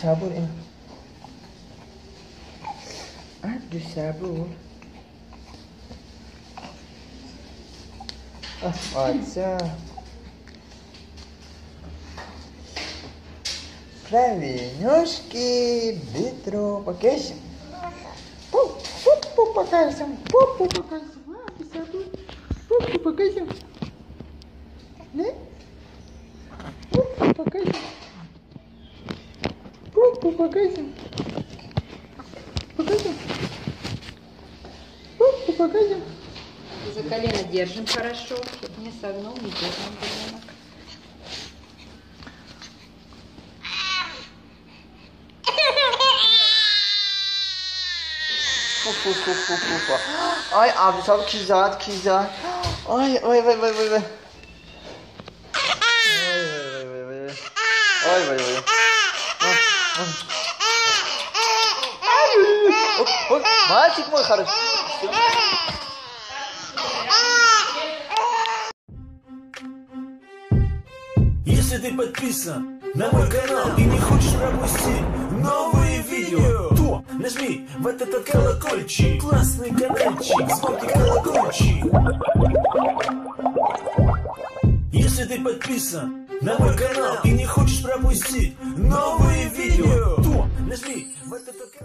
Sabur ini. Aduh sabur. Отца. Правильнёшки, бедро покажем. Попу покажем, попу покажем. Попу покажем. Да? Попу покажем. Попу покажем. Покажем. Попу покажем. За колено держим хорошо, чтобы не согнул, не держим колено. Фу-фу-фу-фу-фу. Ay abi tabii kizat. Ay. Ay. Ой, мальчик мой хороший. Если ты подписан на мой канал и не хочешь пропустить новые видео, то нажми вот этот колокольчик, классный каналчик, звонкий колокольчик. Если ты подписан на мой канал и не хочешь пропустить новые видео, то нажми вот этот